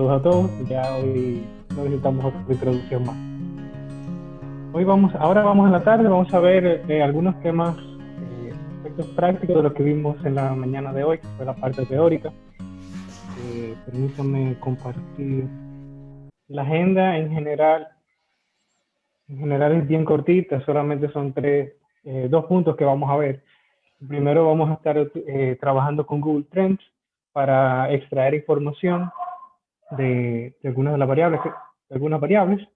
Saludos a todos, ya hoy no necesitamos otra introducción más. Ahora vamos en la tarde, vamos a ver algunos temas, aspectos prácticos de lo que vimos en la mañana de hoy, que fue la parte teórica. Permítanme compartir la agenda en general es bien cortita, solamente son dos puntos que vamos a ver. Primero vamos a estar trabajando con Google Trends para extraer información de algunas de las variables,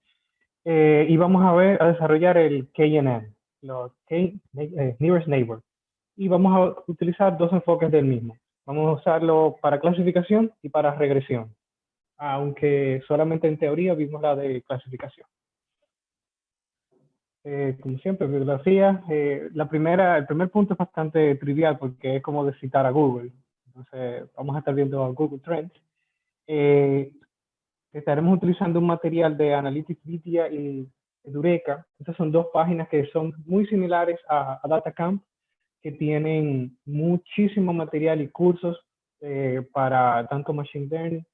y vamos a desarrollar el KNN, los Nearest Neighbor, y vamos a utilizar dos enfoques del mismo. Vamos a usarlo para clasificación y para regresión, aunque solamente en teoría vimos la de clasificación. Como siempre, bibliografía. El primer punto es bastante trivial porque es como de citar a Google. Entonces, vamos a estar viendo a Google Trends. Estaremos utilizando un material de Analytics Vidya y Eureka. Estas son dos páginas que son muy similares a DataCamp, que tienen muchísimo material y cursos para tanto Machine Learning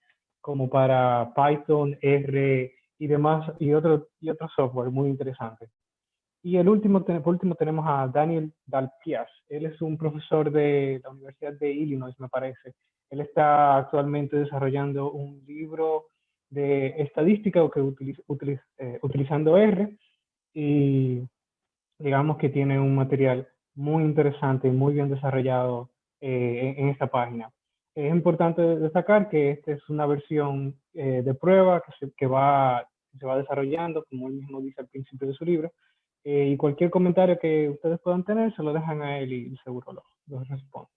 como para Python, R y demás, y otro software muy interesante. Y por último tenemos a Daniel Dalpiaz. Él es un profesor de la Universidad de Illinois, me parece. Él está actualmente desarrollando un libro de estadística utilizando R, y digamos que tiene un material muy interesante y muy bien desarrollado en esta página. Es importante destacar que esta es una versión de prueba que se va desarrollando, como él mismo dice al principio de su libro, y cualquier comentario que ustedes puedan tener se lo dejan a él y seguro los responde.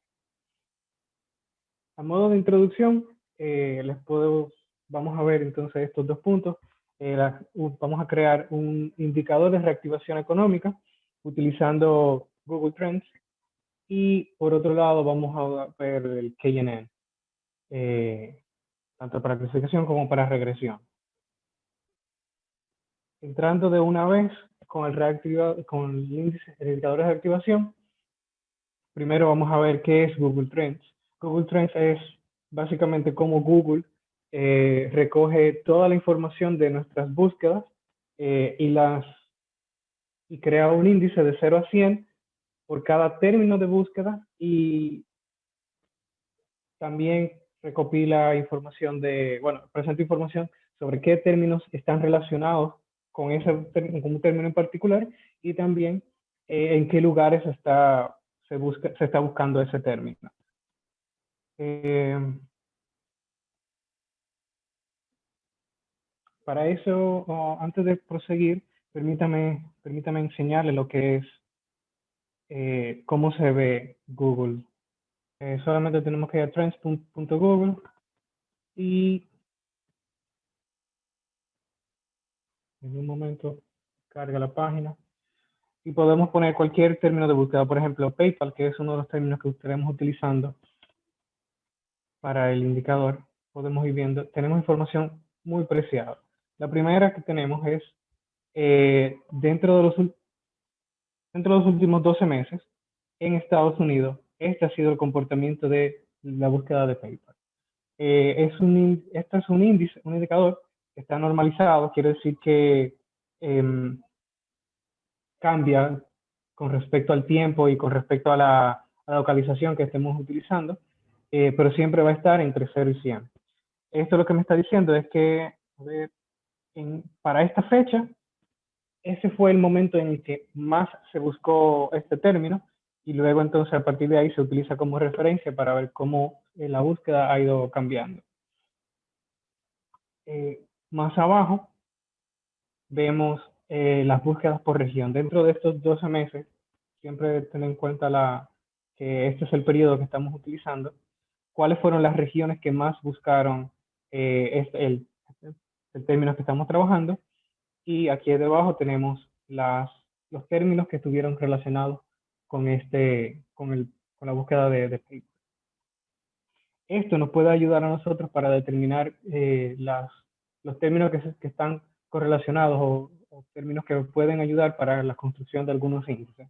A modo de introducción, vamos a ver entonces estos dos puntos. Vamos a crear un indicador de reactivación económica utilizando Google Trends, y por otro lado vamos a ver el KNN, tanto para clasificación como para regresión. Entrando de una vez con el indicador de reactivación, primero vamos a ver qué es Google Trends. Google Trends es básicamente cómo Google recoge toda la información de nuestras búsquedas y crea un índice de 0 a 100 por cada término de búsqueda, y también presenta información sobre qué términos están relacionados con un término en particular, y también en qué lugares se está buscando ese término. Para eso, antes de proseguir, permítame enseñarle lo que es cómo se ve Google. Solamente tenemos que ir a trends.google y en un momento carga la página. Y podemos poner cualquier término de búsqueda, por ejemplo, PayPal, que es uno de los términos que estaremos utilizando para el indicador. Podemos ir viendo, tenemos información muy preciada. La primera que tenemos es dentro de los últimos 12 meses, en Estados Unidos, este ha sido el comportamiento de la búsqueda de PayPal. Este es un indicador que está normalizado, quiere decir que cambia con respecto al tiempo y con respecto a la localización que estemos utilizando, pero siempre va a estar entre 0 y 100. Esto lo que me está diciendo es que para esta fecha, ese fue el momento en el que más se buscó este término, y luego entonces a partir de ahí se utiliza como referencia para ver cómo la búsqueda ha ido cambiando. Más abajo vemos las búsquedas por región. Dentro de estos 12 meses, siempre ten en cuenta que este es el periodo que estamos utilizando. ¿Cuáles fueron las regiones que más buscaron el término que estamos trabajando? Y aquí debajo tenemos los términos que estuvieron relacionados con la búsqueda de PayPal. Esto nos puede ayudar a nosotros para determinar los términos que están correlacionados, o términos que pueden ayudar para la construcción de algunos índices.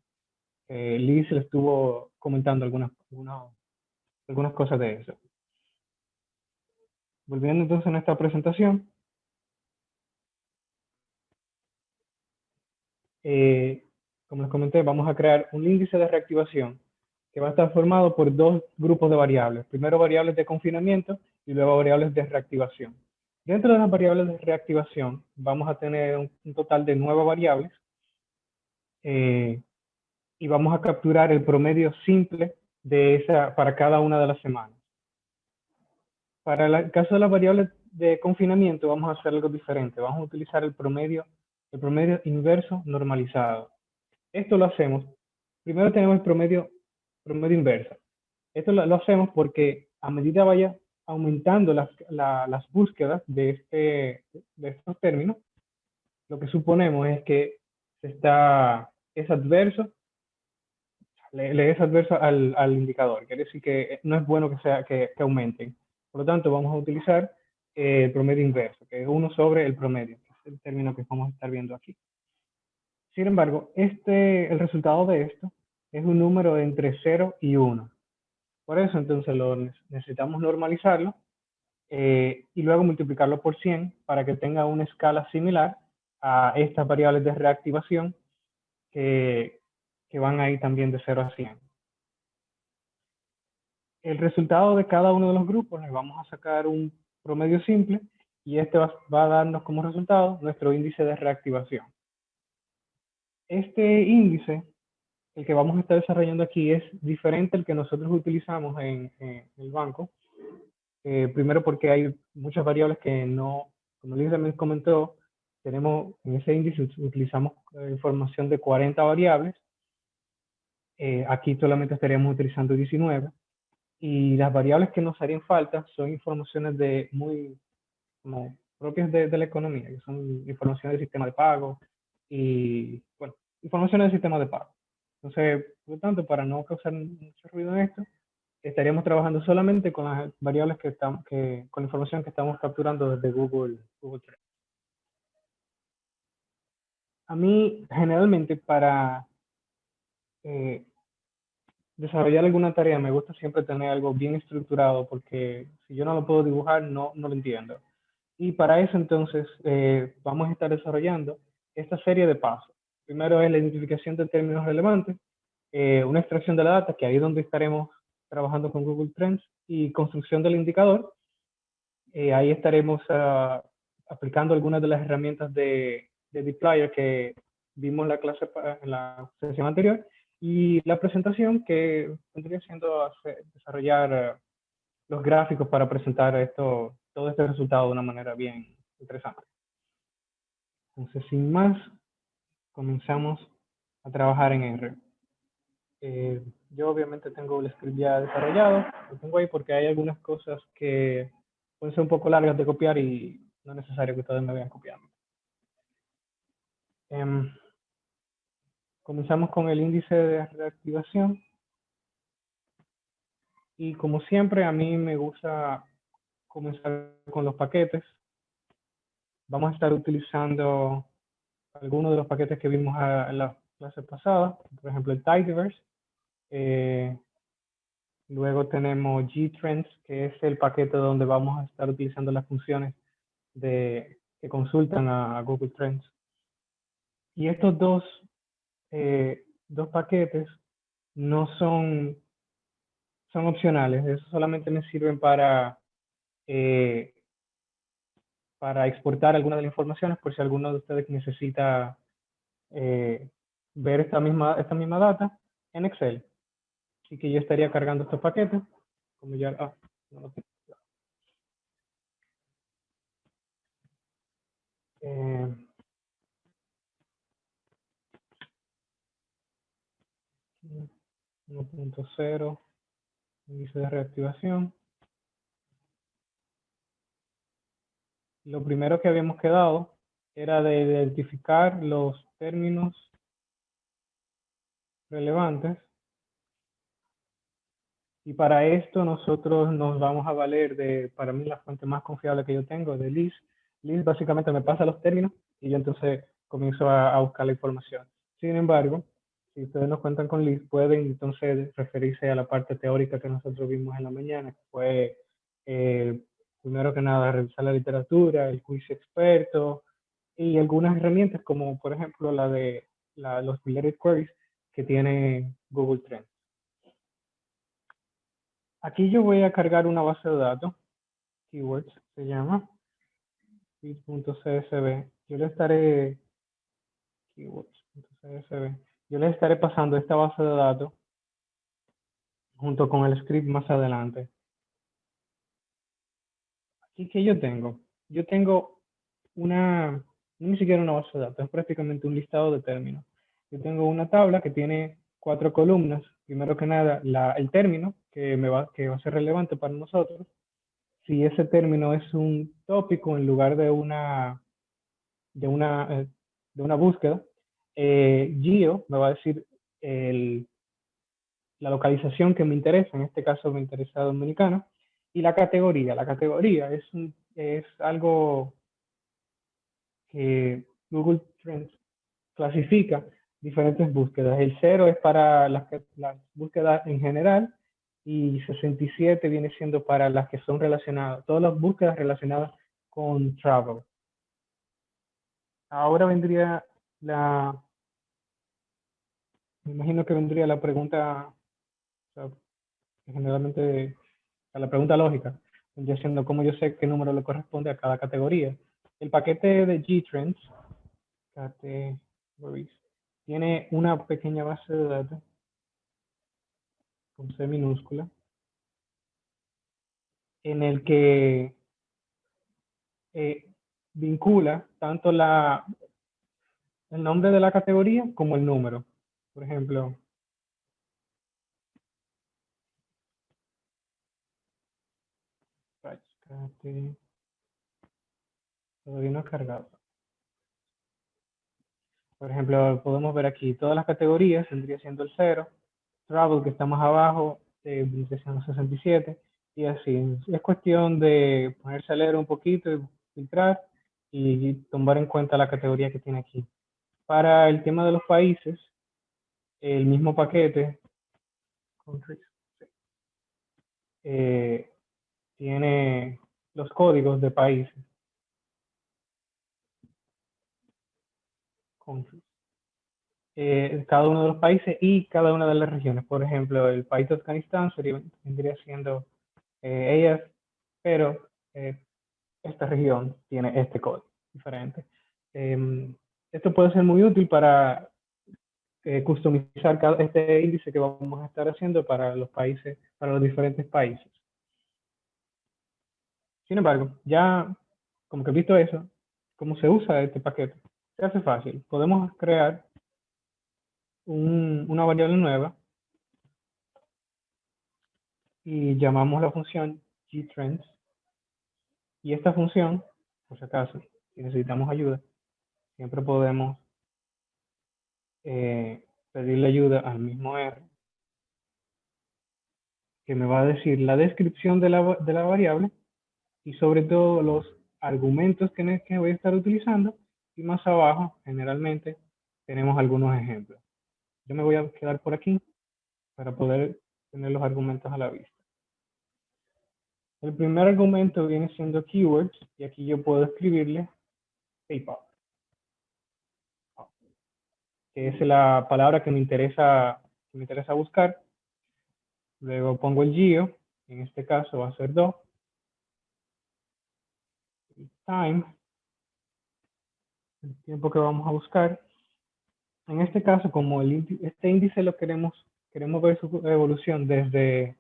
Liz le estuvo comentando algunas cosas de eso. Volviendo entonces a nuestra presentación, como les comenté, vamos a crear un índice de reactivación que va a estar formado por dos grupos de variables. Primero variables de confinamiento y luego variables de reactivación. Dentro de las variables de reactivación vamos a tener un total de 9 variables y vamos a capturar el promedio simple para cada una de las semanas. Para el caso de las variables de confinamiento vamos a hacer algo diferente. Vamos a utilizar el promedio inverso normalizado. Esto lo hacemos. Primero tenemos el promedio inverso. Esto lo hacemos porque a medida vaya aumentando las búsquedas de estos términos, lo que suponemos es que es adverso, le es adverso al indicador. Quiere decir que no es bueno que aumenten. Por lo tanto, vamos a utilizar el promedio inverso, que es 1 sobre el promedio, que es el término que vamos a estar viendo aquí. Sin embargo, el resultado de esto es un número entre 0 y 1. Por eso, entonces, necesitamos normalizarlo y luego multiplicarlo por 100 para que tenga una escala similar a estas variables de reactivación que van a ir también de 0 a 100. El resultado de cada uno de los grupos le vamos a sacar un promedio simple y este va a darnos como resultado nuestro índice de reactivación. Este índice, el que vamos a estar desarrollando aquí, es diferente al que nosotros utilizamos en el banco. Primero porque hay muchas variables que no, como Liz también comentó, en ese índice utilizamos información de 40 variables. Aquí solamente estaríamos utilizando 19. Y las variables que nos harían falta son informaciones como propias de la economía, que son informaciones del sistema de pago y, bueno, informaciones del sistema de pago. Entonces, por lo tanto, para no causar mucho ruido en esto, estaríamos trabajando solamente con las variables con la información que estamos capturando desde Google Trends. A mí, generalmente, para desarrollar alguna tarea, me gusta siempre tener algo bien estructurado, porque si yo no lo puedo dibujar, no lo entiendo. Y para eso, entonces, vamos a estar desarrollando esta serie de pasos. Primero es la identificación de términos relevantes, una extracción de la data, que ahí es donde estaremos trabajando con Google Trends, y construcción del indicador. Ahí estaremos aplicando algunas de las herramientas de dplyr que vimos en la sesión anterior, y la presentación que vendría siendo desarrollar los gráficos para presentar todo este resultado de una manera bien interesante. Entonces, sin más, comenzamos a trabajar en R. Yo obviamente tengo el script ya desarrollado, lo tengo ahí porque hay algunas cosas que pueden ser un poco largas de copiar y no es necesario que ustedes me vean copiando. Comenzamos con el índice de reactivación. Y como siempre, a mí me gusta comenzar con los paquetes. Vamos a estar utilizando algunos de los paquetes que vimos en la clase pasada, por ejemplo el Tidyverse. Luego tenemos gtrends, que es el paquete donde vamos a estar utilizando las funciones que consultan a Google Trends. Y estos dos paquetes no son opcionales, esos solamente me sirven para exportar algunas de las informaciones por si alguno de ustedes necesita ver esta misma data en Excel. Así que yo estaría cargando estos paquetes, como ya, no lo tengo. 1.0, índice de reactivación. Lo primero que habíamos quedado era de identificar los términos relevantes. Y para esto nosotros nos vamos a valer para mí la fuente más confiable que yo tengo, de Liz. Liz básicamente me pasa los términos y yo entonces comienzo a buscar la información. Sin embargo, si ustedes no cuentan con Liz, pueden entonces referirse a la parte teórica que nosotros vimos en la mañana, que fue primero que nada, revisar la literatura, el quiz experto y algunas herramientas como, por ejemplo, los related queries que tiene Google Trends. Aquí yo voy a cargar una base de datos, keywords se llama, feed.csv. Yo le estaré, keywords.csv, yo les estaré pasando esta base de datos junto con el script más adelante. Aquí que yo tengo una, ni siquiera una base de datos, es prácticamente un listado de términos. Yo tengo una tabla que tiene 4 columnas. Primero que nada, el término que va a ser relevante para nosotros. Si ese término es un tópico en lugar de de una búsqueda, Geo me va a decir la localización que me interesa, en este caso me interesa Dominicana, y la categoría. La categoría es algo que Google Trends clasifica diferentes búsquedas. El 0 es para las búsquedas en general y 67 viene siendo para las que son relacionadas, todas las búsquedas relacionadas con travel. Ahora vendría me imagino que vendría la pregunta, o sea, generalmente, a la pregunta lógica, vendría siendo cómo yo sé qué número le corresponde a cada categoría. El paquete de Gtrends, categories, tiene una pequeña base de datos con C minúscula, en el que vincula tanto el nombre de la categoría como el número. Por ejemplo, todavía no ha cargado. Por ejemplo, podemos ver aquí todas las categorías, vendría siendo el 0, Travel, que está más abajo, vendría siendo 67, y así. Es cuestión de ponerse a leer un poquito y filtrar y tomar en cuenta la categoría que tiene aquí. Para el tema de los países, el mismo paquete, tiene los códigos de países. Cada uno de los países y cada una de las regiones. Por ejemplo, el país de Afganistán vendría siendo ellas, pero esta región tiene este código diferente. Esto puede ser muy útil para customizar este índice que vamos a estar haciendo para los países, para los diferentes países. Sin embargo, ya como que visto eso, cómo se usa este paquete, se hace fácil. Podemos crear una variable nueva y llamamos la función gtrends. Y esta función, por si acaso, si necesitamos ayuda, siempre podemos pedirle ayuda al mismo R, que me va a decir la descripción de la variable y sobre todo los argumentos que voy a estar utilizando. Y más abajo, generalmente, tenemos algunos ejemplos. Yo me voy a quedar por aquí para poder tener los argumentos a la vista. El primer argumento viene siendo keywords y aquí yo puedo escribirle PayPal, que es la palabra que me interesa buscar. Luego pongo el geo, en este caso va a ser do. Time, el tiempo que vamos a buscar. En este caso, como este índice lo queremos ver su evolución desde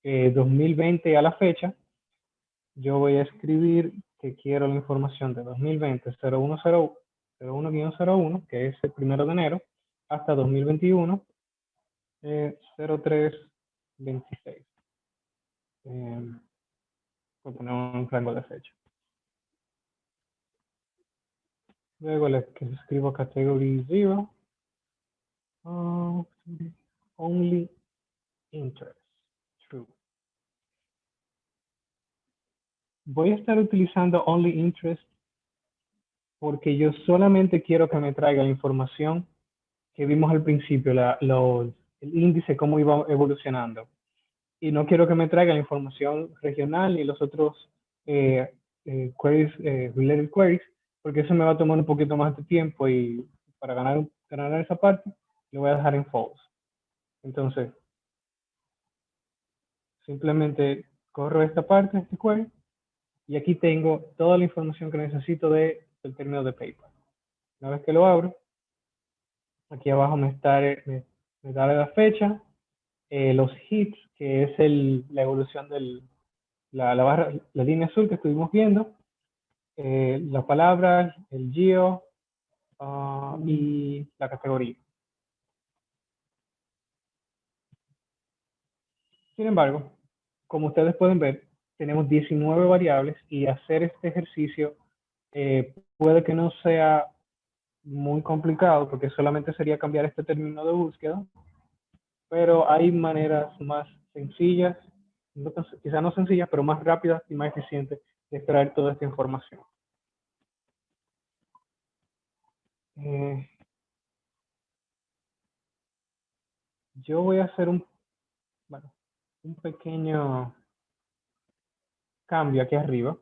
2020 a la fecha, yo voy a escribir que quiero la información de 2020 01-01, que es el 1 de enero, hasta 2021 03-26. Voy a poner un rango de fecha. Luego le escribo category 0. Only interest. True. Voy a estar utilizando only interest porque yo solamente quiero que me traiga la información que vimos al principio, el índice, cómo iba evolucionando. Y no quiero que me traiga la información regional ni los otros queries, related queries, porque eso me va a tomar un poquito más de tiempo y para ganar esa parte, lo voy a dejar en false. Entonces, simplemente corro esta parte, este query, y aquí tengo toda la información que necesito del término de PayPal. Una vez que lo abro, aquí abajo me da la fecha, los hits, que es la evolución la línea azul que estuvimos viendo, las palabras, el geo y la categoría. Sin embargo, como ustedes pueden ver, tenemos 19 variables y hacer este ejercicio puede que no sea muy complicado porque solamente sería cambiar este término de búsqueda, pero hay maneras más sencillas, quizás no sencillas, pero más rápidas y más eficientes de extraer toda esta información. Yo voy a hacer un pequeño cambio aquí arriba,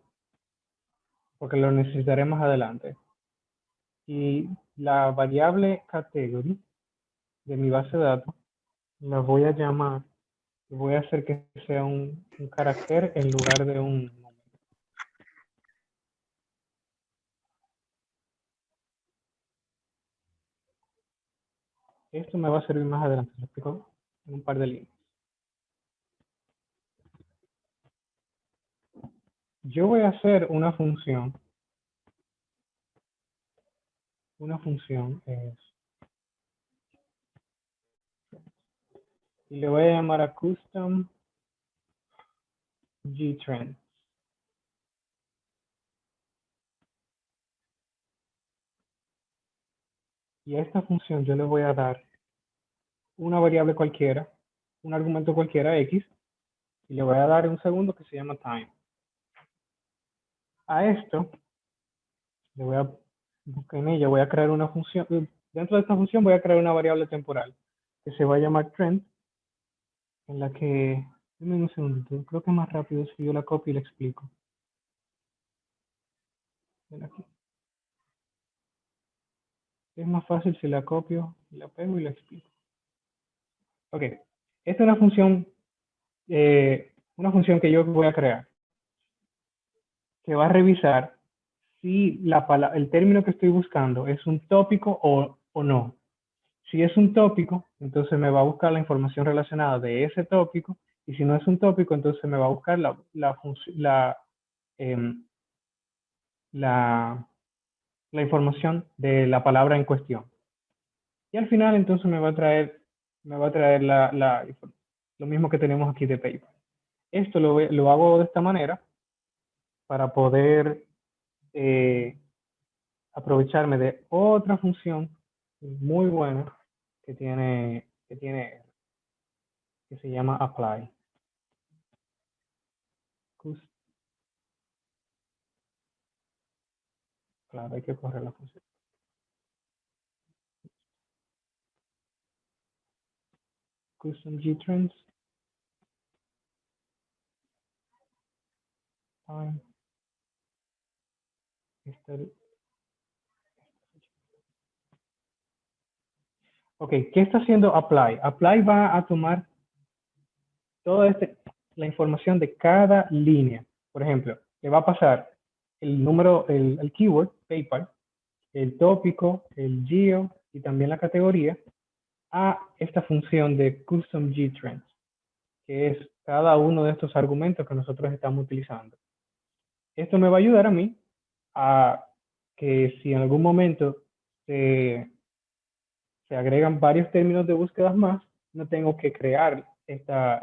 porque lo necesitaré más adelante. Y la variable category de mi base de datos la voy a llamar, voy a hacer que sea un carácter en lugar de un número. Esto me va a servir más adelante, lo explico en un par de líneas. Yo voy a hacer una función es, y le voy a llamar a custom gtrend. Y a esta función yo le voy a dar una variable cualquiera, un argumento cualquiera X, y le voy a dar un segundo que se llama time. A esto, le voy a buscar en ella, voy a crear una función, dentro de esta función voy a crear una variable temporal que se va a llamar trend, en la que, denme un segundito, creo que es más rápido si yo la copio y la explico. Ven aquí. Es más fácil si la copio, la pego y la explico. Ok, esta es una función que yo voy a crear, que va a revisar si el término que estoy buscando es un tópico o no. Si es un tópico, entonces me va a buscar la información relacionada de ese tópico, y si no es un tópico, entonces me va a buscar em, la información de la palabra en cuestión. Y al final, entonces me va a traer lo mismo que tenemos aquí de PayPal. Esto lo hago de esta manera para poder aprovecharme de otra función muy buena que se llama apply. Claro, hay que correr la función. Custom gtrends. Time. Ok, ¿qué está haciendo apply? Apply va a tomar toda la información de cada línea. Por ejemplo, le va a pasar el número, el keyword, PayPal, el tópico, el geo y también la categoría a esta función de custom gtrends, que es cada uno de estos argumentos que nosotros estamos utilizando. Esto me va a ayudar a mí a que si en algún momento se agregan varios términos de búsqueda más, no tengo que crear no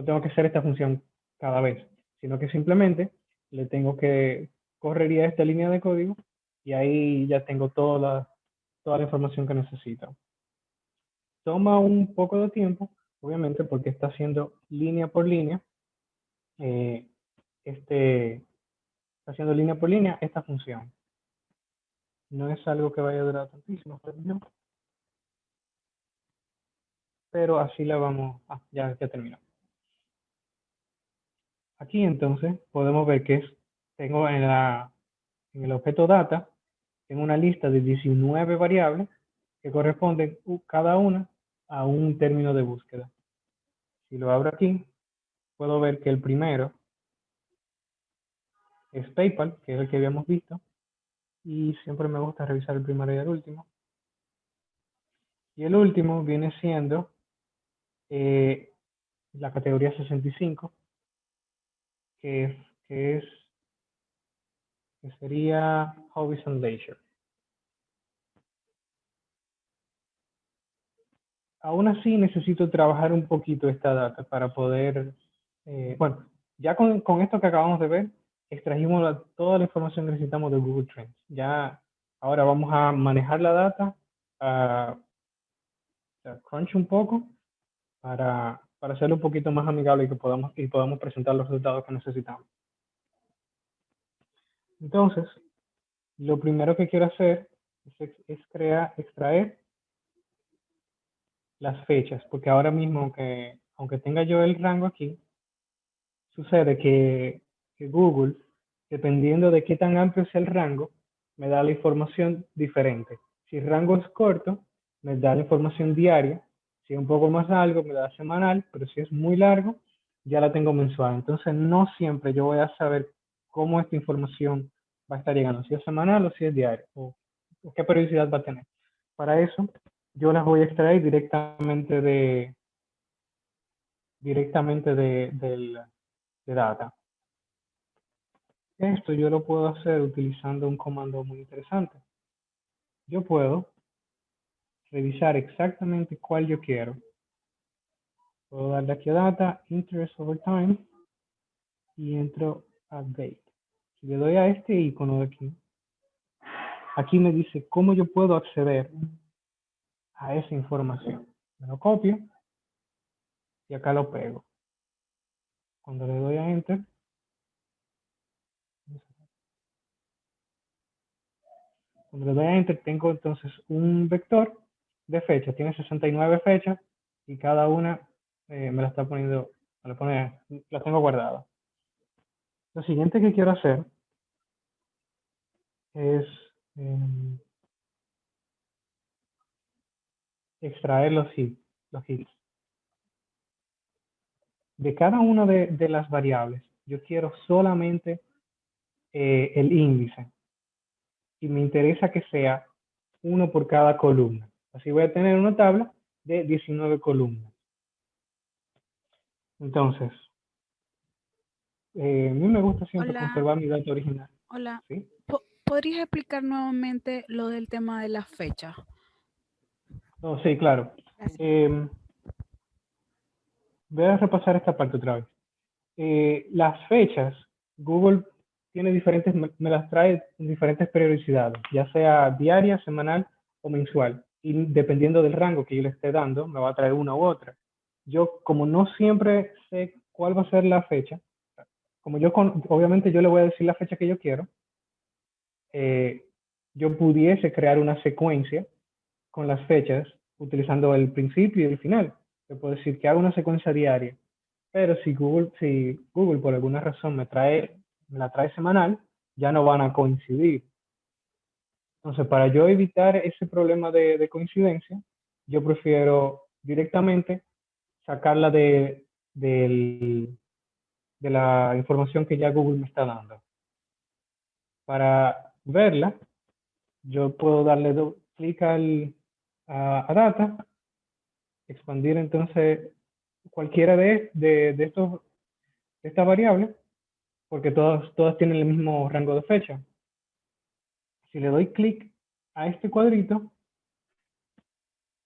tengo que hacer esta función cada vez, sino que simplemente le tengo que correría esta línea de código y ahí ya tengo toda la información que necesito. Toma un poco de tiempo, obviamente, porque está haciendo línea por línea, está haciendo línea por línea esta función. No es algo que vaya a durar tantísimo, pero así la vamos, ya terminó. Aquí entonces podemos ver que tengo en el objeto data, tengo una lista de 19 variables que corresponden cada una a un término de búsqueda. Si lo abro aquí, puedo ver que el primero es PayPal, que es el que habíamos visto, y siempre me gusta revisar el primero y el último. Y el último viene siendo la categoría 65, que sería Hobbies and Leisure. Aún así necesito trabajar un poquito esta data para poder, bueno, ya con esto que acabamos de ver, extrajimos toda la información que necesitamos de Google Trends. Ya ahora vamos a manejar la data, a crunch un poco para hacerlo un poquito más amigable y podamos presentar los resultados que necesitamos. Entonces, lo primero que quiero hacer es extraer las fechas, porque ahora mismo, aunque tenga yo el rango aquí, sucede que Google, dependiendo de qué tan amplio sea el rango, me da la información diferente. Si el rango es corto, me da la información diaria. Si es un poco más largo, me da semanal, pero si es muy largo, ya la tengo mensual. Entonces, no siempre yo voy a saber cómo esta información va a estar llegando, si es semanal o si es diario, o qué periodicidad va a tener. Para eso, yo las voy a extraer directamente de data. Esto yo lo puedo hacer utilizando un comando muy interesante. Yo puedo revisar exactamente cuál yo quiero. Puedo darle aquí a data, interest over time, y entro a date. Si le doy a este icono de aquí, aquí me dice cómo yo puedo acceder a esa información. Me lo copio y acá lo pego. Cuando le doy a enter, tengo entonces un vector de fecha. Tiene 69 fechas y cada una me la está poniendo, la tengo guardada. Lo siguiente que quiero hacer es extraer los hits. De cada una de las variables, yo quiero solamente el índice. Y me interesa que sea uno por cada columna. Así voy a tener una tabla de 19 columnas. Entonces, a mí me gusta siempre conservar mi data original. Hola. ¿Sí? ¿Podrías explicar nuevamente lo del tema de las fechas? No, sí, claro. Voy a repasar esta parte otra vez. Las fechas, Google tiene me las trae en diferentes periodicidades, ya sea diaria, semanal o mensual. Y dependiendo del rango que yo le esté dando, me va a traer una u otra. Yo, como no siempre sé cuál va a ser la fecha, obviamente yo le voy a decir la fecha que yo quiero, yo pudiese crear una secuencia con las fechas utilizando el principio y el final. Yo puedo decir que hago una secuencia diaria, pero si Google por alguna razón me la trae semanal, ya no van a coincidir. Entonces, para yo evitar ese problema de coincidencia, yo prefiero directamente sacarla de la información que ya Google me está dando. Para verla, yo puedo darle clic a data, expandir entonces cualquiera de estas variables, porque todas tienen el mismo rango de fecha. Si le doy clic a este cuadrito,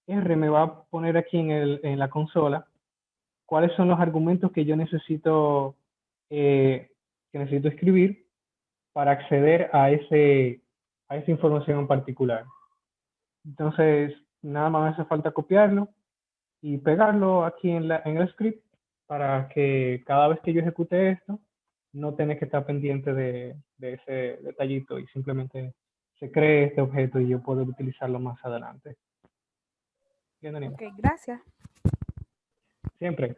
R me va a poner aquí en la consola cuáles son los argumentos que yo necesito escribir para acceder a esa información en particular. Entonces, nada más hace falta copiarlo y pegarlo aquí en el script para que cada vez que yo ejecute esto, no tenga que estar pendiente de ese detallito y simplemente se cree este objeto y yo puedo utilizarlo más adelante. Bien, Daniel. Ok, gracias. Siempre.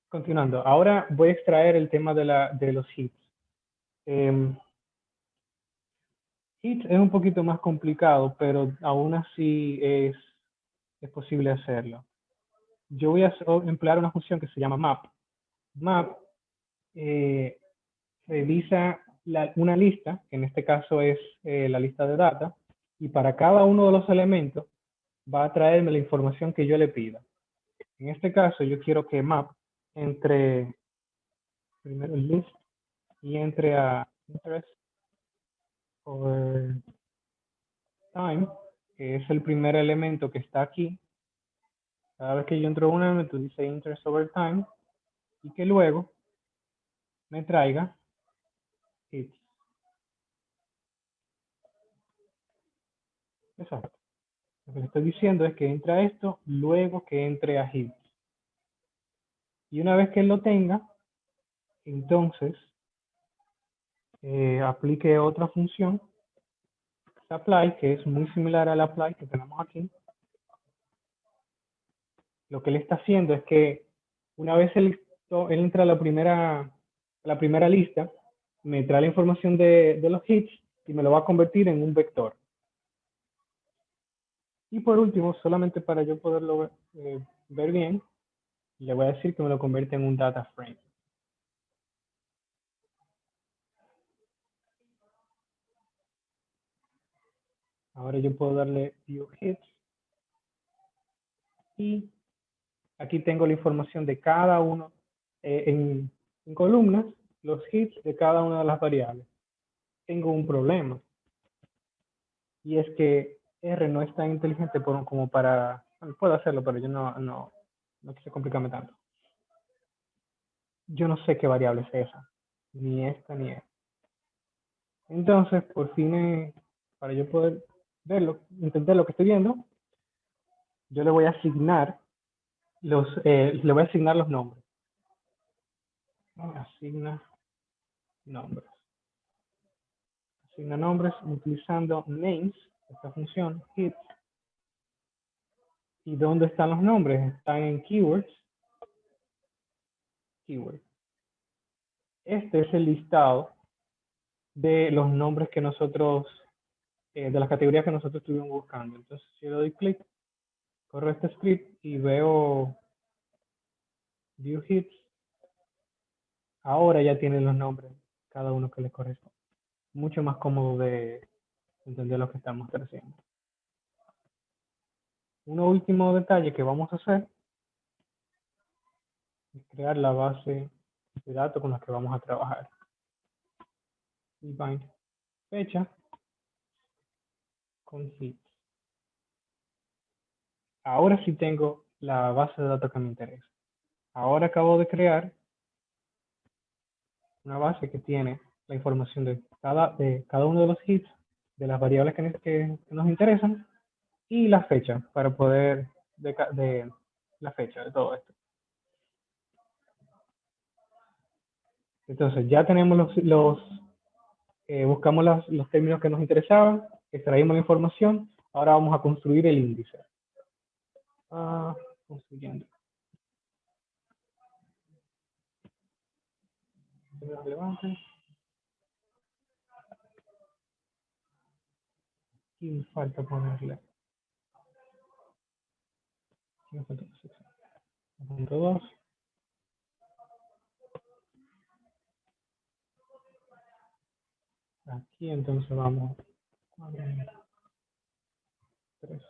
Continuando, ahora voy a extraer el tema de los hits. Hits es un poquito más complicado, pero aún así es posible hacerlo. Yo voy a emplear una función que se llama map. Map revisa una lista, que en este caso es la lista de data, y para cada uno de los elementos va a traerme la información que yo le pida. En este caso, yo quiero que map entre primero el list y entre a interest over time, que es el primer elemento que está aquí. Cada vez que yo entro a un elemento dice interest over time, y que luego me traiga hits. Exacto. Lo que le estoy diciendo es que entra esto luego que entre a hits. Y una vez que él lo tenga, entonces aplique otra función, apply, que es muy similar al apply que tenemos aquí. Lo que él está haciendo es que una vez él entra a la primera lista, me trae la información de los hits y me lo va a convertir en un vector. Y por último, solamente para yo poderlo ver bien, le voy a decir que me lo convierte en un data frame. Ahora yo puedo darle view hits y aquí tengo la información de cada uno en columnas, los hits de cada una de las variables. Tengo un problema y es que R no es tan inteligente como para, bueno, puedo hacerlo, pero yo no quise complicarme tanto. Yo no sé qué variable es esa, ni esta ni esta. Entonces, por fin, para yo poder verlo, entender lo que estoy viendo, yo le voy a asignar los nombres. Asigna nombres. Asigna nombres utilizando names, esta función, hits. ¿Y dónde están los nombres? Están en keywords. Keyword. Este es el listado de los nombres que nosotros, de las categorías que nosotros estuvimos buscando. Entonces, si yo le doy clic, corro este script y veo view hits, ahora ya tienen los nombres, cada uno que les corresponde. Mucho más cómodo de entender lo que estamos haciendo. Un último detalle que vamos a hacer es crear la base de datos con la que vamos a trabajar. Bind fecha con hits. Ahora sí tengo la base de datos que me interesa. Ahora acabo de crear una base que tiene la información de cada uno de los hits, de las variables que nos interesan, y la fecha para poder, de la fecha de todo esto. Entonces ya tenemos buscamos los términos que nos interesaban, extraímos la información, ahora vamos a construir el índice. Construyendo. Relevante. Y me falta ponerle. Punto 2. Aquí entonces vamos a ver 3.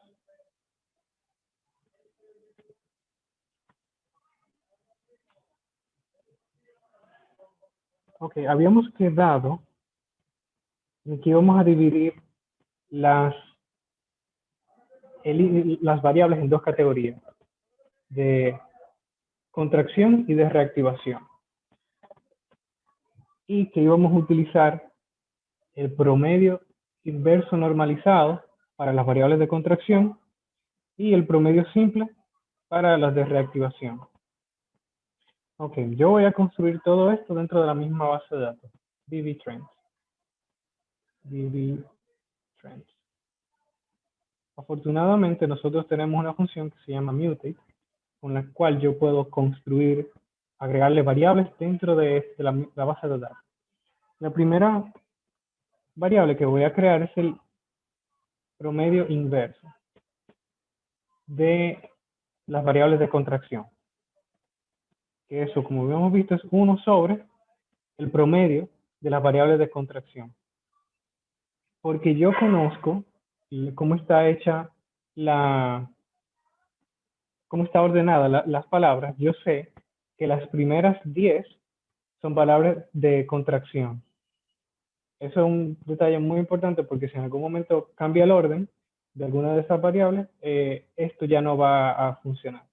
Ok, habíamos quedado en que íbamos a dividir las variables en dos categorías, de contracción y de reactivación. Y que íbamos a utilizar el promedio inverso normalizado para las variables de contracción y el promedio simple para las de reactivación. Ok, yo voy a construir todo esto dentro de la misma base de datos, dbTrends. Afortunadamente, nosotros tenemos una función que se llama mutate, con la cual yo puedo construir, agregarle variables dentro de la base de datos. La primera variable que voy a crear es el promedio inverso de las variables de contracción. Que eso, como habíamos visto, es 1 sobre el promedio de las variables de contracción. Porque yo conozco cómo está hecha cómo está ordenada las palabras. Yo sé que las primeras 10 son palabras de contracción. Eso es un detalle muy importante porque si en algún momento cambia el orden de alguna de esas variables, esto ya no va a funcionar.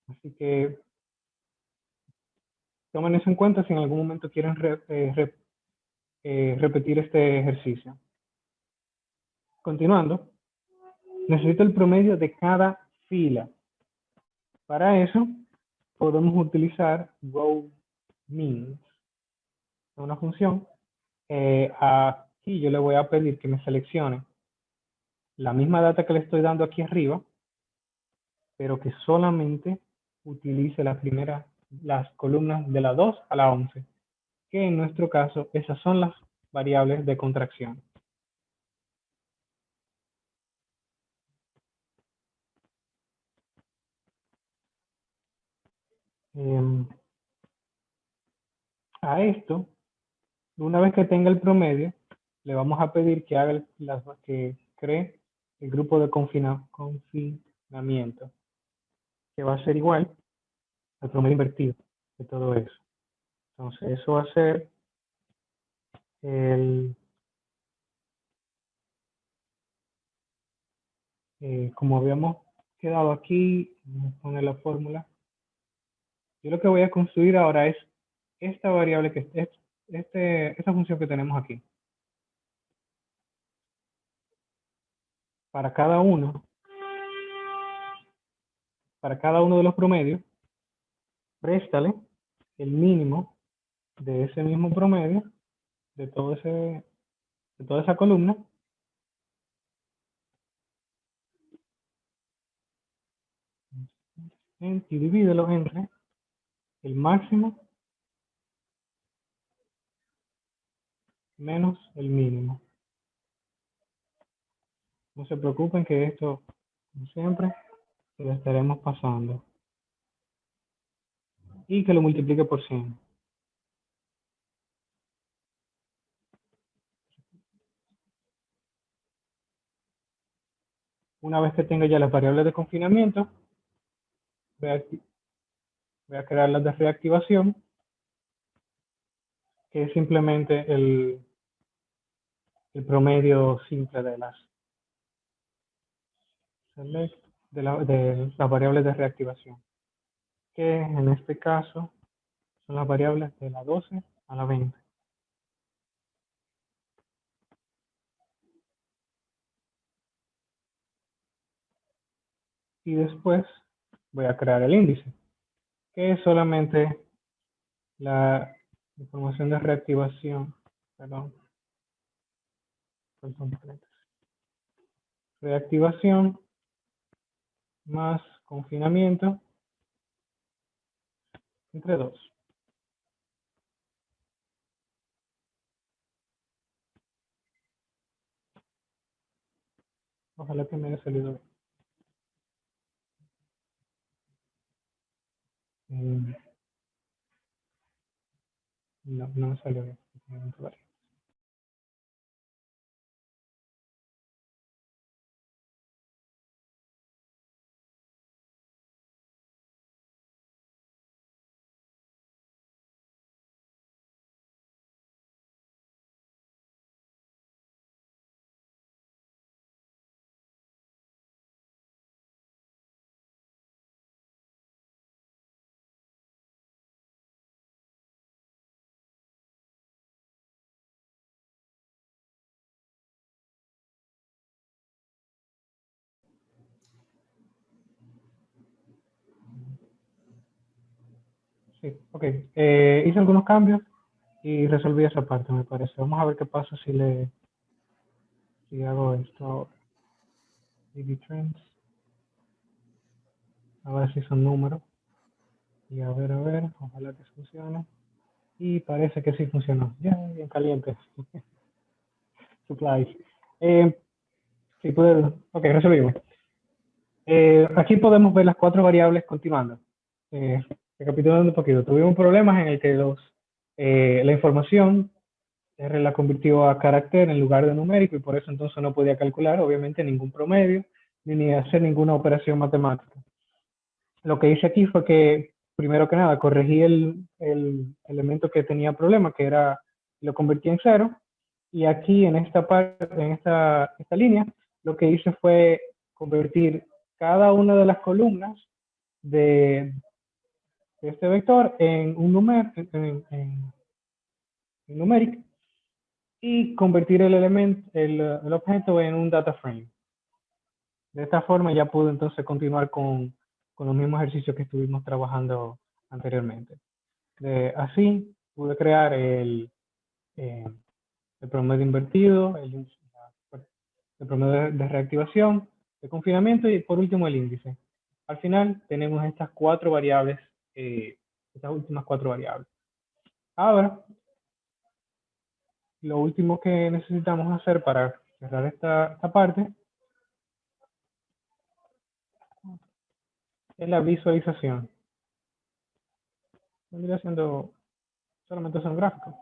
Así que tomen eso en cuenta si en algún momento quieren repetir este ejercicio. Continuando, necesito el promedio de cada fila. Para eso, podemos utilizar row means, una función. Aquí yo le voy a pedir que me seleccione la misma data que le estoy dando aquí arriba, pero que solamente utilice las columnas de la 2 a la 11, que en nuestro caso esas son las variables de contracción. A esto, una vez que tenga el promedio, le vamos a pedir que haga que cree el grupo de confinamiento, que va a ser igual al promedio invertido de todo eso. Entonces, eso va a ser como habíamos quedado aquí, vamos a poner la fórmula. Yo lo que voy a construir ahora es esta variable que es esta función que tenemos aquí. Para cada uno de los promedios, préstale el mínimo de ese mismo promedio, de toda esa columna, y divídelo entre el máximo menos el mínimo. No se preocupen que esto, como siempre, lo estaremos pasando. Y que lo multiplique por 100. Una vez que tenga ya las variables de confinamiento, voy a crear las de reactivación, que es simplemente el promedio simple de las variables de reactivación, que en este caso son las variables de la 12 a la 20. Y después voy a crear el índice, que es solamente la información de reactivación, reactivación más confinamiento entre 2. Ojalá que me haya salido bien. No me salió bien. Sí, ok. Hice algunos cambios y resolví esa parte, me parece. Vamos a ver qué pasa si hago esto ahora. DB Trends. Ahora sí son números. Y a ver, ojalá que funcione. Y parece que sí funcionó. Ya, bien caliente. Supplies. Sí, puede. Ok, resolvimos. Aquí podemos ver las 4 variables continuando. Eh, Recapitulando un poquito, tuvimos problemas en el que la información R la convirtió a carácter en lugar de numérico y por eso entonces no podía calcular, obviamente, ningún promedio ni hacer ninguna operación matemática. Lo que hice aquí fue que, primero que nada, corregí el elemento que tenía problema, que era, lo convertí en 0, y aquí en esta parte, en esta línea, lo que hice fue convertir cada una de las columnas de este vector en un número, en numérico, y convertir el elemento, el objeto en un data frame. De esta forma ya pude entonces continuar con los mismos ejercicios que estuvimos trabajando anteriormente. Así pude crear eh, el promedio invertido, el promedio de reactivación, de confinamiento y por último el índice. Al final tenemos estas 4 variables, estas últimas 4 variables. Ahora, lo último que necesitamos hacer para cerrar esta parte es la visualización. Vendría siendo solamente son gráficos.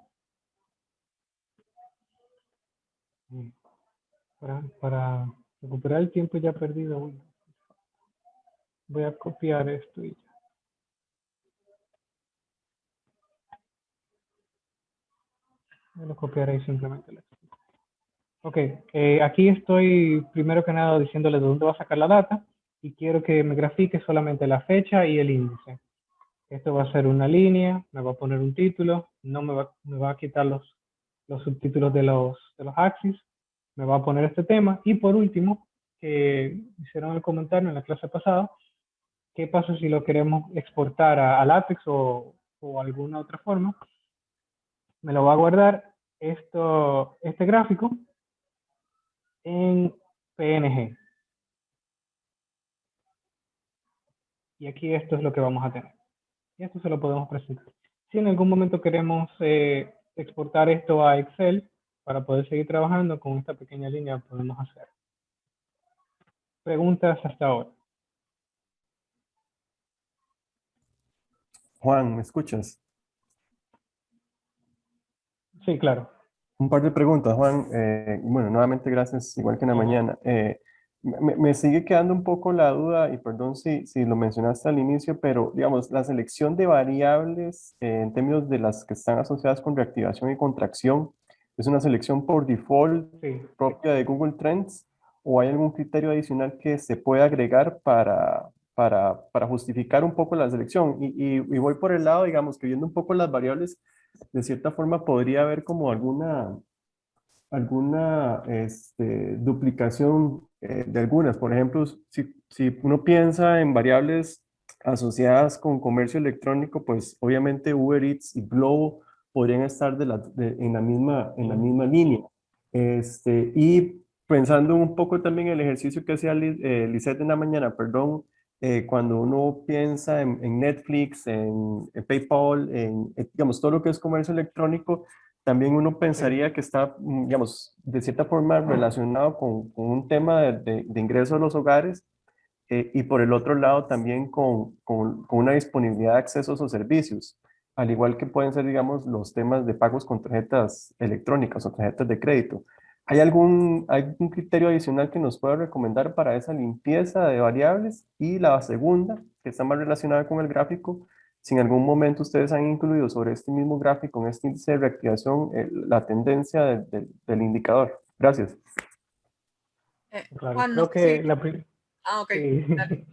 Para recuperar el tiempo ya perdido, voy a copiar esto y ya. Voy a copiar ahí simplemente. Ok, aquí estoy primero que nada diciéndole de dónde va a sacar la data y quiero que me grafique solamente la fecha y el índice. Esto va a ser una línea, me va a poner un título, no me va a quitar los subtítulos de los axis, me va a poner este tema y por último, que hicieron el comentario en la clase pasada, ¿qué pasa si lo queremos exportar a LaTeX o alguna otra forma? Me lo va a guardar este gráfico en PNG. Y aquí esto es lo que vamos a tener. Y esto se lo podemos presentar. Si en algún momento queremos exportar esto a Excel para poder seguir trabajando con esta pequeña línea, podemos hacer. Preguntas hasta ahora. Juan, ¿me escuchas? Sí, claro. Un par de preguntas, Juan. Bueno, nuevamente gracias, igual que en la mañana. Me sigue quedando un poco la duda, y perdón si lo mencionaste al inicio, pero digamos, la selección de variables en términos de las que están asociadas con reactivación y contracción, ¿es una selección por default Sí. propia de Google Trends o hay algún criterio adicional que se puede agregar para justificar un poco la selección? Y voy por el lado, digamos, que viendo un poco las variables, de cierta forma podría haber como alguna duplicación de algunas. Por ejemplo, si uno piensa en variables asociadas con comercio electrónico, pues obviamente Uber Eats y Globo podrían estar en la misma línea. Y pensando un poco también en el ejercicio que hacía Lisette en la mañana, perdón, cuando uno piensa en Netflix, en PayPal, digamos, todo lo que es comercio electrónico, también uno pensaría que está, digamos, de cierta forma relacionado con un tema de ingreso a los hogares, y por el otro lado también con una disponibilidad de accesos o servicios, al igual que pueden ser, digamos, los temas de pagos con tarjetas electrónicas o tarjetas de crédito. ¿Hay algún criterio adicional que nos pueda recomendar para esa limpieza de variables? Y la segunda, que está más relacionada con el gráfico, si en algún momento ustedes han incluido sobre este mismo gráfico, en este índice de reactivación, la tendencia del indicador. Gracias. Claro. Juan, no Creo sé si... que ok. sí. Dale.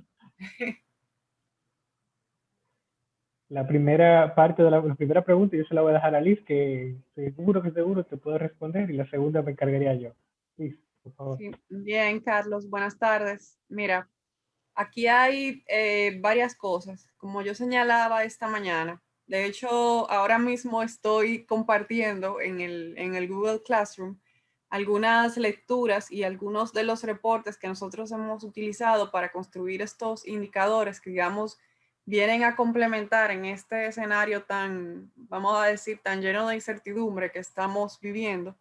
La primera parte de la primera pregunta yo se la voy a dejar a Liz, que seguro te puedo responder, y la segunda me encargaría yo. Liz, por favor. Sí, bien, Carlos, buenas tardes. Mira, aquí hay varias cosas, como yo señalaba esta mañana. De hecho, ahora mismo estoy compartiendo en el Google Classroom algunas lecturas y algunos de los reportes que nosotros hemos utilizado para construir estos indicadores que, digamos, vienen a complementar en este escenario tan, vamos a decir, tan lleno de incertidumbre que estamos viviendo,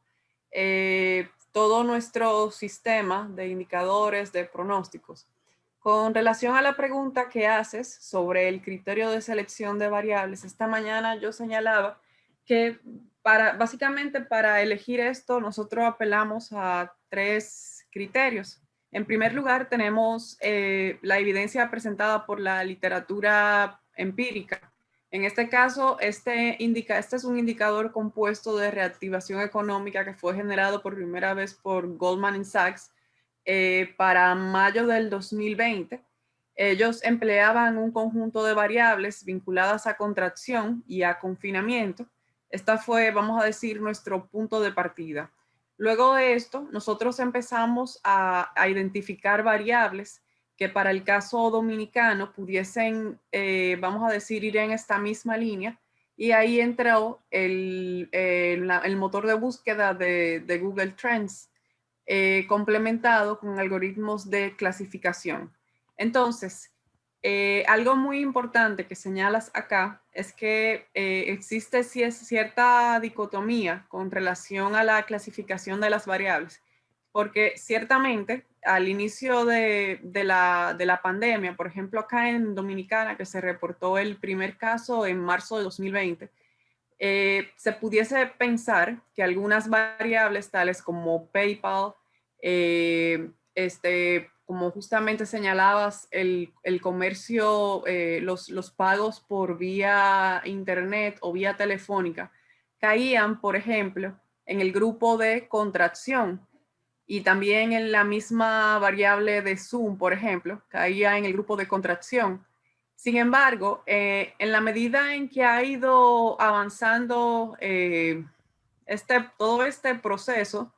todo nuestro sistema de indicadores, de pronósticos. Con relación a la pregunta que haces sobre el criterio de selección de variables, esta mañana yo señalaba que básicamente para elegir esto nosotros apelamos a 3 criterios. En primer lugar tenemos la evidencia presentada por la literatura empírica. En este caso, este es un indicador compuesto de reactivación económica que fue generado por primera vez por Goldman Sachs para mayo del 2020. Ellos empleaban un conjunto de variables vinculadas a contracción y a confinamiento. Esta fue, vamos a decir, nuestro punto de partida. Luego de esto, nosotros empezamos a identificar variables que para el caso dominicano pudiesen, vamos a decir, ir en esta misma línea. Y ahí entró el motor de búsqueda de Google Trends, complementado con algoritmos de clasificación. Entonces, algo muy importante que señalas acá es que existe cierta dicotomía con relación a la clasificación de las variables, porque ciertamente al inicio de la pandemia, por ejemplo acá en Dominicana, que se reportó el primer caso en marzo de 2020, se pudiese pensar que algunas variables tales como PayPal, como justamente señalabas, el comercio, los pagos por vía internet o vía telefónica, caían, por ejemplo, en el grupo de contracción, y también en la misma variable de Zoom, por ejemplo, caía en el grupo de contracción. Sin embargo, en la medida en que ha ido avanzando todo este proceso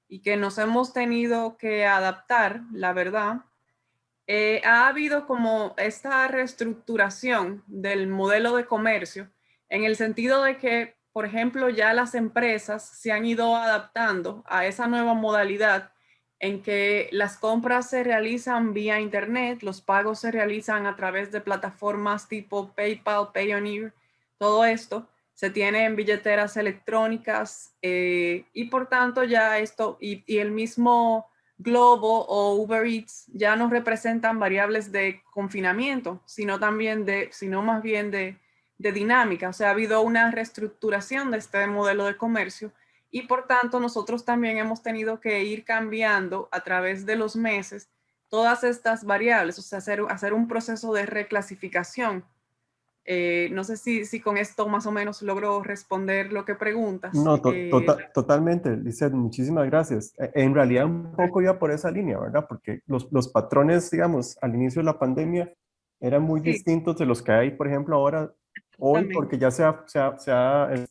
y que nos hemos tenido que adaptar, la verdad, ha habido como esta reestructuración del modelo de comercio en el sentido de que, por ejemplo, ya las empresas se han ido adaptando a esa nueva modalidad en que las compras se realizan vía internet, los pagos se realizan a través de plataformas tipo PayPal, Payoneer, todo esto se tiene en billeteras electrónicas y por tanto ya esto y el mismo Globo o Uber Eats ya no representan variables de confinamiento, sino más bien de dinámica. O sea, ha habido una reestructuración de este modelo de comercio y por tanto nosotros también hemos tenido que ir cambiando a través de los meses todas estas variables, o sea, hacer un proceso de reclasificación. No sé si con esto más o menos logro responder lo que preguntas. No, totalmente, Lizeth, muchísimas gracias. En realidad un poco iba por esa línea, ¿verdad? Porque los patrones, digamos, al inicio de la pandemia eran muy Sí, distintos de los que hay, por ejemplo, ahora, hoy, también. porque ya se ha,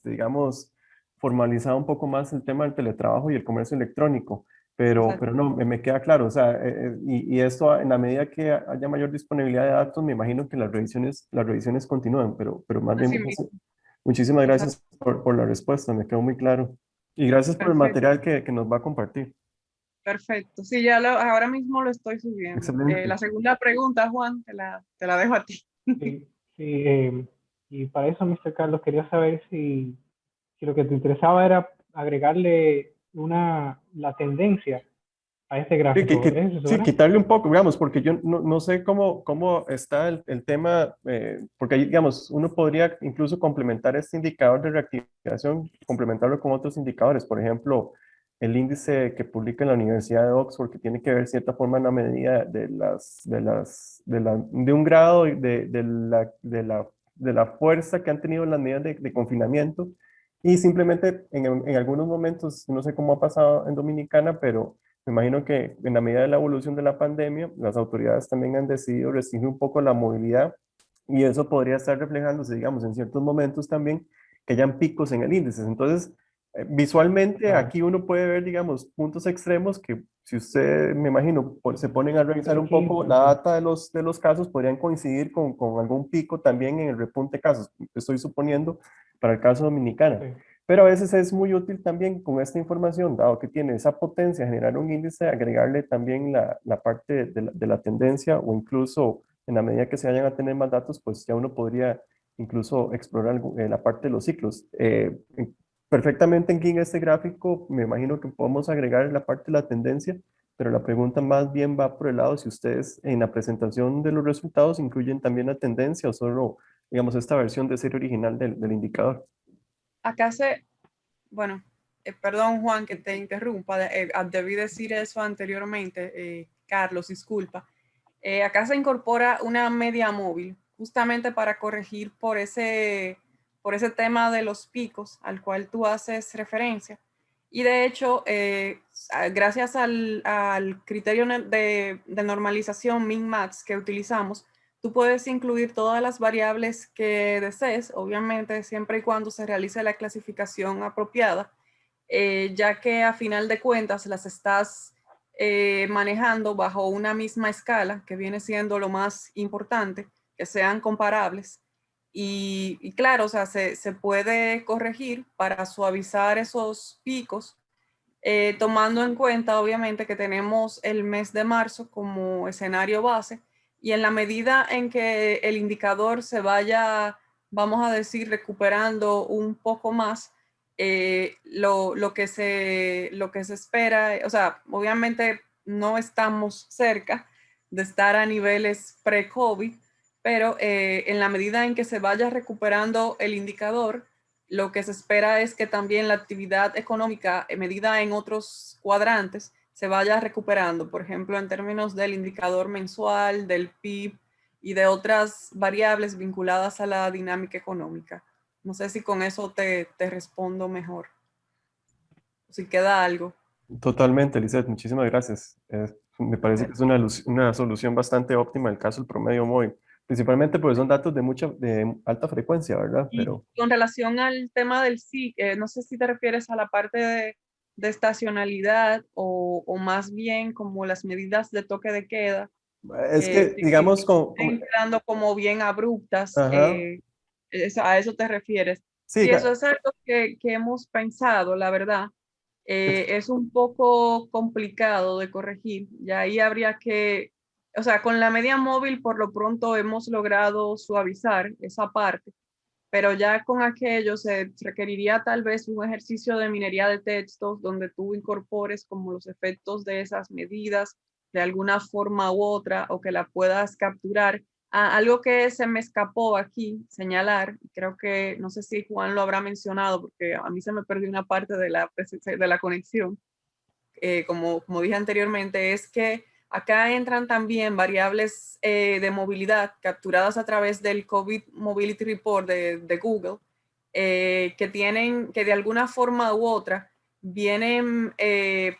digamos, formalizado un poco más el tema del teletrabajo y el comercio electrónico. Pero no, me queda claro, o sea, y esto en la medida que haya mayor disponibilidad de datos, me imagino que las revisiones continúan, pero más bien Así mismo. muchísimas Exacto. gracias por la respuesta, me quedó muy claro. Y gracias por el Perfecto. material que nos va a compartir. Perfecto. Sí, ahora mismo lo estoy subiendo. Excelente. La segunda pregunta, Juan, te la dejo a ti. Sí, sí, y para eso, Mr. Carlos, quería saber si lo que te interesaba era agregarle la tendencia a este Sí, gráfico. ¿Es eso, sí, verdad? quitarle un poco, digamos, porque yo no sé cómo está el tema, porque ahí, digamos, uno podría incluso complementar este indicador de reactivación, complementarlo con otros indicadores, por ejemplo, el índice que publica la Universidad de Oxford, que tiene que ver, de cierta forma, en la medida de un grado de la fuerza que han tenido las medidas de confinamiento, y simplemente en algunos momentos, no sé cómo ha pasado en Dominicana, pero me imagino que en la medida de la evolución de la pandemia, las autoridades también han decidido restringir un poco la movilidad y eso podría estar reflejándose, digamos, en ciertos momentos también que hayan picos en el índice. Entonces, visualmente Claro. aquí uno puede ver, digamos, puntos extremos que si usted, me imagino, se ponen a revisar un poco Distinto, la sí. data de los casos, podrían coincidir con algún pico también en el repunte de casos. Estoy suponiendo para el caso dominicano. Sí. Pero a veces es muy útil también con esta información, dado que tiene esa potencia de generar un índice, agregarle también la parte de la tendencia, o incluso en la medida que se vayan a tener más datos, pues ya uno podría incluso explorar la parte de los ciclos. Perfectamente aquí en este gráfico me imagino que podemos agregar la parte de la tendencia, pero la pregunta más bien va por el lado si ustedes en la presentación de los resultados incluyen también la tendencia o solo, digamos, esta versión de serie original del indicador. Acá bueno, perdón Juan que te interrumpa, debí decir eso anteriormente, Carlos, disculpa. Acá se incorpora una media móvil justamente para corregir por ese tema de los picos al cual tú haces referencia. Y de hecho, gracias al criterio de normalización min-max que utilizamos, tú puedes incluir todas las variables que desees, obviamente siempre y cuando se realice la clasificación apropiada, ya que a final de cuentas las estás manejando bajo una misma escala, que viene siendo lo más importante, que sean comparables. Y claro, o sea, se puede corregir para suavizar esos picos, tomando en cuenta, obviamente, que tenemos el mes de marzo como escenario base, y en la medida en que el indicador se vaya, vamos a decir, recuperando un poco más, lo que se espera, o sea, obviamente no estamos cerca de estar a niveles pre-COVID, pero en la medida en que se vaya recuperando el indicador, lo que se espera es que también la actividad económica medida en otros cuadrantes se vaya recuperando, por ejemplo, en términos del indicador mensual, del PIB y de otras variables vinculadas a la dinámica económica. No sé si con eso te respondo mejor, si queda algo. Totalmente, Lizeth, muchísimas gracias. Me parece que es una solución bastante óptima el caso del promedio móvil, principalmente porque son datos de alta frecuencia, ¿verdad? Y Pero con relación al tema del SIC, no sé si te refieres a la parte de estacionalidad o más bien como las medidas de toque de queda, es que, que digamos, estén quedando como bien abruptas, ajá, a eso te refieres. sí, Sí, eso es algo que hemos pensado, la verdad. Es un poco complicado de corregir, y ahí habría que, o sea, con la media móvil por lo pronto hemos logrado suavizar esa parte, pero ya con aquello se requeriría tal vez un ejercicio de minería de textos donde tú incorpores como los efectos de esas medidas de alguna forma u otra o que la puedas capturar. Algo que se me escapó aquí señalar, creo que no sé si Juan lo habrá mencionado porque a mí se me perdió una parte de la conexión, como dije anteriormente, es que acá entran también variables de movilidad capturadas a través del COVID Mobility Report de Google, que de alguna forma u otra vienen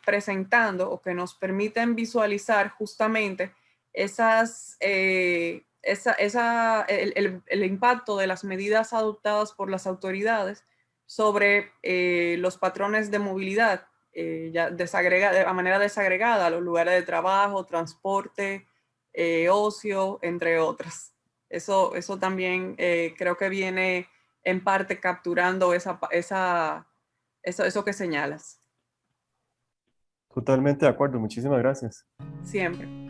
presentando o que nos permiten visualizar justamente el impacto de las medidas adoptadas por las autoridades sobre los patrones de movilidad, ya de manera desagregada, a los lugares de trabajo, transporte, ocio, entre otras. Eso también creo que viene en parte capturando eso que señalas. totalmente de acuerdo, muchísimas gracias. Siempre.